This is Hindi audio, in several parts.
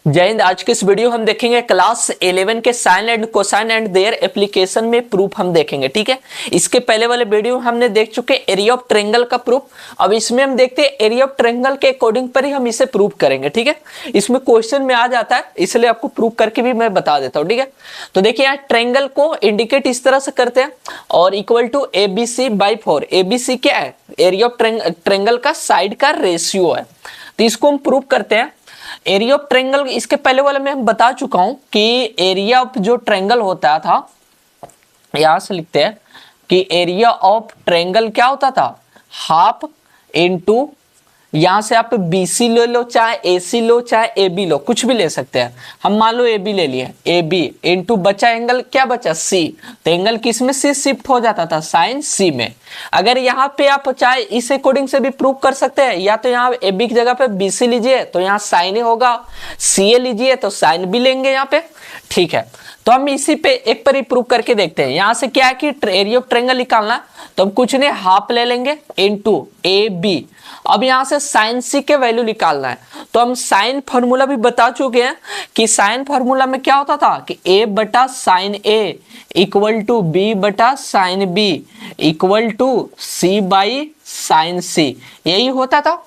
जय हिंद। आज के इस वीडियो हम देखेंगे क्लास 11 के sine and cosine and their application में प्रूफ हम देखेंगे। ठीक है, इसके पहले वाले वीडियो हमने देख चुके एरिया ऑफ ट्रायंगल का प्रूफ। अब इसमें हम देखते हैं एरिया ऑफ ट्रायंगल के अकॉर्डिंग पर ही हम इसे प्रूफ करेंगे। ठीक है, इसमें क्वेश्चन में आ जाता है, इसलिए आपको प्रूफ करके भी मैं बता देता हूँ। ठीक है, तो देखिए यहाँ ट्रायंगल को इंडिकेट इस तरह से करते हैं और इक्वल टू ABC/4। ABC क्या है? एरिया ऑफ ट्रायंगल का साइड का रेशियो है। तो इसको हम प्रूफ करते हैं। एरिया ऑफ ट्रायंगल इसके पहले वाले में हम बता चुका हूं कि एरिया ऑफ जो ट्रायंगल होता था, यहां से लिखते हैं कि एरिया ऑफ ट्रायंगल क्या होता था? हाफ इनटू, यहां से आप BC ले लो, चाहे AC लो, चाहे AB लो, कुछ भी ले सकते हैं। हम मान लो AB ले लिए, AB इनटू बचा एंगल, क्या बचा? C। तो एंगल किस में से शिफ्ट हो जाता था? साइन C में। अगर यहाँ पे आप चाहे इस अकॉर्डिंग से भी प्रूव कर सकते हैं, या तो यहाँ AB की जगह पे BC लीजिए तो यहाँ साइन A होगा, CA लीजिए तो साइन B लेंगे यहाँ पे। ठीक है, तो हम इसी पे एक पर ही प्रूव करके देखते हैं। यहां से क्या है कि एरिया ऑफ ट्रायंगल निकालना है, तो हम कुछ नहीं हाफ ले लेंगे इनटू AB। अब यहां से साइन C के वैल्यू निकालना है, तो हम साइन फार्मूला भी बता चुके हैं कि साइन फार्मूला में क्या होता था कि A बटा sine A equal to B बटा sine B equal to C by sine C, यही होता था।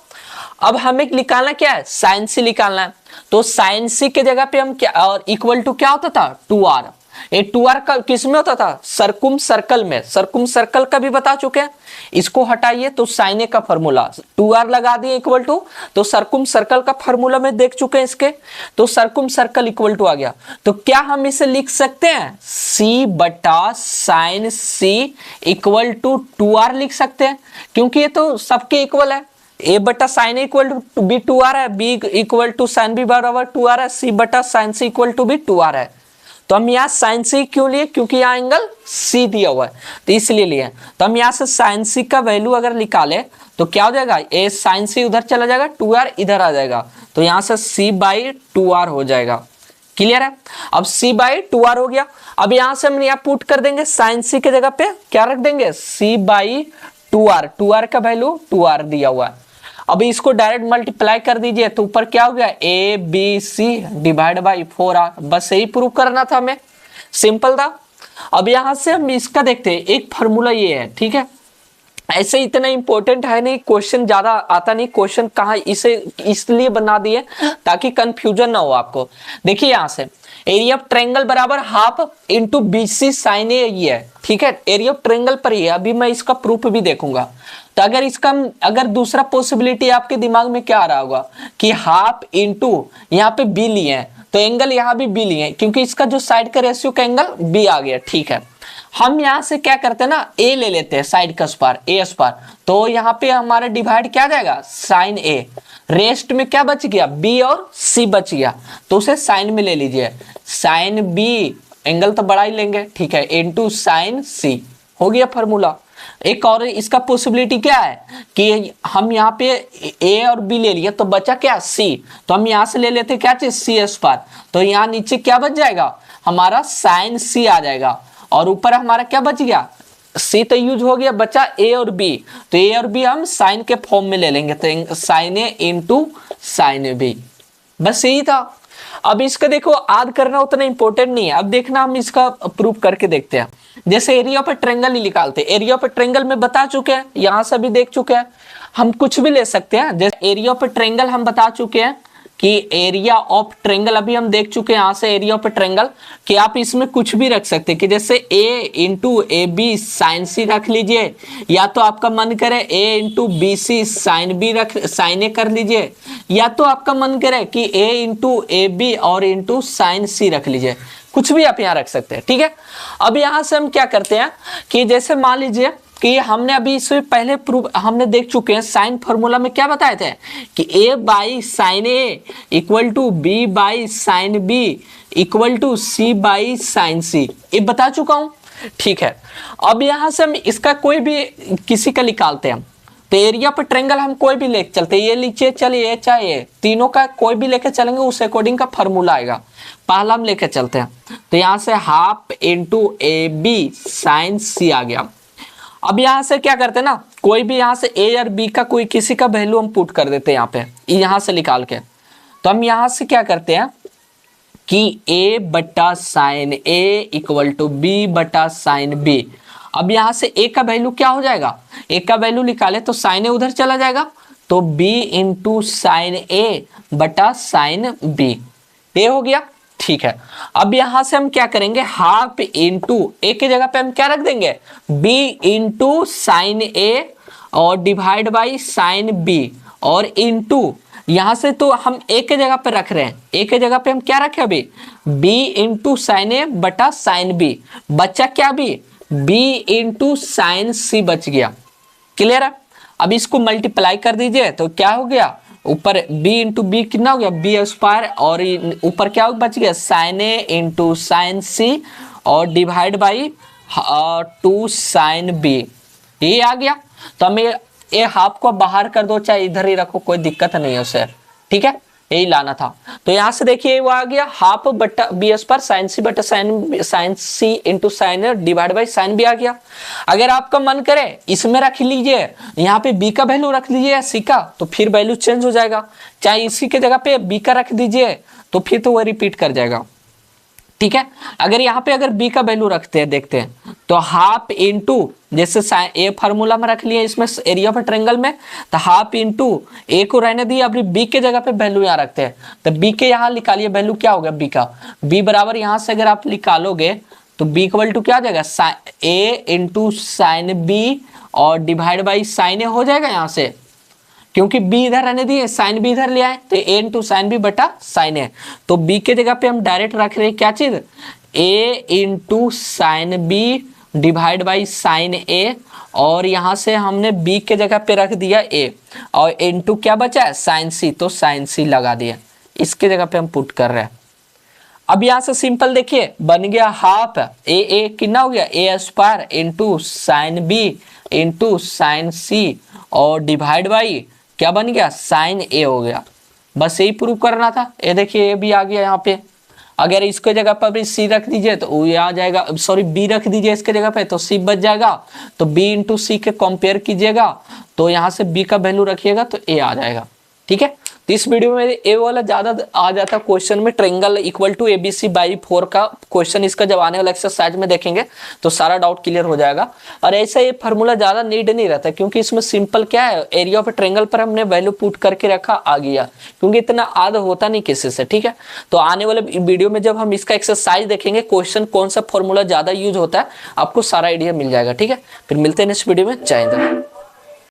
अब हमें निकालना क्या है? साइन C निकालना है। तो साइन C के जगह पे हम क्या, और इक्वल टू क्या होता था? 2R। ये 2R का किस में होता था? सरकुम सर्कल में। सरकुम सर्कल का भी बता चुके हैं। इसको हटाइए तो साइन A का फॉर्मूला 2R लगा दिए इक्वल टू, तो सरकुम सर्कल का फॉर्मूला में देख चुके हैं इसके, तो सरकुम सर्कल इक्वल टू आ गया। तो क्या हम इसे लिख सकते हैं? C बटा sign C equal to 2R लिख सकते हैं, क्योंकि ये तो सबके इक्वल है। A बटा sine A equal to B 2R है, B equal to sine B बराबर 2R है, C बटा साइन C इक्वल टू भी 2R है। तो हम यहाँ साइन C क्यों लिए? क्योंकि यहाँ एंगल C दिया हुआ है, तो इसलिए लिए। तो हम यहाँ से साइन C का वैल्यू अगर निकाले तो क्या हो जाएगा? A साइन C उधर चला जाएगा, 2R इधर आ जाएगा, तो यहाँ से C बाई 2R हो जाएगा। क्लियर है? अब C बाई 2R हो गया। अब यहाँ से हम यहाँ पुट कर देंगे साइन C के जगह पे क्या रख देंगे? C by 2R। 2R का वैल्यू 2R दिया हुआ है। अब इसको डायरेक्ट मल्टीप्लाई कर दीजिए तो ऊपर क्या हो गया? ABC divide by 4R। बस यही प्रूव करना था हमें, सिंपल था। अब यहां से हम इसका देखते हैं, एक फार्मूला ये है। ठीक है, ऐसे इतना इंपॉर्टेंट है नहीं, क्वेश्चन ज्यादा आता नहीं। क्वेश्चन कहाँ इसे इसलिए बना दिए ताकि कंफ्यूजन ना हो आपको। देखिए यहां से एरिया ऑफ ट्रायंगल बराबर half into BC sine A ये है। ठीक है, एरिया ऑफ ट्रायंगल पर ही है। अभी मैं इसका प्रूफ भी देखूंगा। तो अगर इसका अगर दूसरा पॉसिबिलिटी आपके दिमाग में क्या आ रहा होगा कि हाफ इंटू यहाँ पे B लिए हैं, तो एंगल यहाँ भी B लिए हैं, क्योंकि इसका जो साइड का रेशियो का एंगल B आ गया। ठीक है, हम यहाँ से क्या करते हैं ना, A ले लेते हैं साइड का स्क्वायर, A स्क्वायर, तो यहाँ पे हमारा डिवाइड क्या जाएगा? Sign A। रेस्ट में क्या बच गया? B और C बच गया, तो उसे साइन में ले लीजिए। साइन B एंगल तो बड़ा ही लेंगे, ठीक है, इनटू साइन C हो गया फॉर्मूला। एक और इसका पॉसिबिलिटी क्या है कि हम यहाँ पे A और B ले लिए तो बचा क्या? C। तो हम यहाँ से ले लेते क्या चीज? C square. तो यहाँ नीचे क्या बच जाएगा? हमारा साइन C आ जाएगा, और ऊपर हमारा क्या बच गया? C तो यूज हो गया, बचा A और B। तो A और B हम साइन के फॉर्म में ले लेंगे, तो sine A into sine B। बस यही था। अब इसका देखो याद करना उतना इंपॉर्टेंट नहीं है। अब देखना हम इसका प्रूफ करके देखते हैं। जैसे एरिया ऑफ ट्रायंगल ही निकालते हैं। एरिया ऑफ ट्रायंगल में बता चुके हैं, यहां से भी देख चुके हैं। हम कुछ भी ले सकते हैं। जैसे एरिया ऑफ ट्रायंगल हम बता चुके हैं कि एरिया ऑफ ट्रायंगल अभी हम देख चुके हैं। यहाँ से एरिया ऑफ ट्रायंगल कि आप इसमें कुछ भी रख सकते हैं, कि जैसे A into AB sine C रख लीजिए, या तो आपका मन करे A into BC sine B रख साइन A कर लीजिए, या तो आपका मन करे कि A इंटू AB और इंटू साइन C रख लीजिए। कुछ भी आप यहाँ रख सकते हैं। ठीक है, अब यहाँ से हम क्या करते हैं कि जैसे मान लीजिए कि हमने अभी इससे पहले प्रूफ हमने देख चुके हैं। साइन फॉर्मूला में क्या बताए थे कि A by sine A equal to B by sine B equal to C by sine C, ये बता चुका हूं। ठीक है, अब यहां से हम इसका कोई भी किसी का निकालते हैं। तो एरिया पर ट्रायंगल हम कोई भी लेके चलते हैं, ये लीजिए, चलिए चाहे ये तीनों का कोई भी लेके चलेंगे, उस अकॉर्डिंग का फॉर्मूला आएगा। पहला हम लेके चलते हैं, तो यहाँ से half into AB sine C आ गया। अब यहां से क्या करते हैं ना, कोई भी यहां से A और B का कोई किसी का वैल्यू हम पुट कर देते हैं यहाँ पे, यहाँ से निकाल के। तो हम यहाँ से क्या करते हैं कि a बटा sine a equal to b बटा साइन b। अब यहां से a का वैल्यू क्या हो जाएगा, a का वैल्यू निकाले तो साइन a उधर चला जाएगा, तो b इंटू साइन a बटा साइन b, ये हो गया। ठीक है, अब यहां से हम क्या करेंगे, हाफ इंटू a की जगह पे हम क्या रख देंगे, b इंटू साइन a और डिवाइड बाई साइन b, और इंटू यहां से तो हम a के जगह पे रख रहे हैं, a के जगह पे हम क्या रखे अभी, b इंटू साइन a बटा साइन b, बचा क्या b इंटू साइन c बच गया। क्लियर है। अब इसको मल्टीप्लाई कर दीजिए तो क्या हो गया, ऊपर b इंटू बी कितना हो गया b स्क्वायर, और ऊपर क्या बच गया sine a into sine c और डिवाइड बाई 2 साइन b, ये आ गया। तो हमें ये हाफ को बाहर कर दो, चाहे इधर ही रखो, कोई दिक्कत नहीं है उसे, ठीक है, यही लाना था। तो यहां से देखिए वो आ गया हाफ बटा बी एस पर साइन सी बटा sin C into sin divide by sin B आ गया। अगर आपका मन करे इसमें रख लीजिए, यहाँ पे बी का वैल्यू रख लीजिए या सी का, तो फिर वैल्यू चेंज हो जाएगा, चाहे इसी के जगह पे बी का रख दीजिए तो फिर तो वो रिपीट कर जाएगा। ठीक है, अगर यहाँ पे अगर b का वैल्यू रखते हैं, देखते हैं तो हाफ इंटू, जैसे ए फार्मूला में रख लिया इसमें एरिया ऑफ ट्रायंगल में, तो हाफ इंटू ए को रहने दिए, अभी b के जगह पे वैल्यू यहाँ रखते हैं, तो b के यहाँ निकालिए वैल्यू क्या होगा b का, b बराबर यहाँ से अगर आप निकालोगे तो b इक्वल टू क्या आ जाएगा a इंटू साइन b और डिवाइड बाई साइन ए हो जाएगा यहाँ से, क्योंकि b इधर रहने दिए, साइन b इधर ले आए, तो a इंटू साइन b बटा साइन ए, तो b के जगह पे हम डायरेक्ट रख रहे हैं क्या चीज, a into sine b divide by sine a, और यहां से हमने b के जगह पे रख दिया a, और इंटू क्या बचा है साइन c, तो साइन c लगा दिया, इसके जगह पे हम पुट कर रहे हैं। अब यहां से सिंपल देखिए बन गया हाफ ए कितना हो गया a square into sine b into sine c और डिवाइड बाई क्या बन गया साइन ए हो गया। बस यही प्रूव करना था। ये देखिए ये भी आ गया यहाँ पे, अगर इसके जगह पर भी सी रख दीजिए तो ये आ जाएगा, सॉरी बी रख दीजिए इसके जगह पे तो सी बच जाएगा, तो बी इंटू सी के कंपेयर कीजिएगा तो यहाँ से बी का वैल्यू रखिएगा तो ए आ जाएगा। ठीक है, तो इस वीडियो में ए वाला ज्यादा आ जाता क्वेश्चन में, triangle equal to ABC by 4 का क्वेश्चन इसका जब आने वाला एक्सरसाइज में देखेंगे तो सारा डाउट क्लियर हो जाएगा। और ऐसा ये फार्मूला ज्यादा नीड नहीं रहता, क्योंकि इसमें सिंपल क्या है, एरिया ऑफ ट्रायंगल पर हमने वैल्यू पुट करके रखा, आ गया, क्योंकि इतना आद होता नहीं किसी से। ठीक है, तो आने वाले वीडियो में जब हम इसका एक्सरसाइज देखेंगे, क्वेश्चन कौन सा फॉर्मूला ज्यादा यूज होता है, आपको सारा आइडिया मिल जाएगा। ठीक है, फिर मिलते हैं नेक्स्ट वीडियो में। जय हिंद।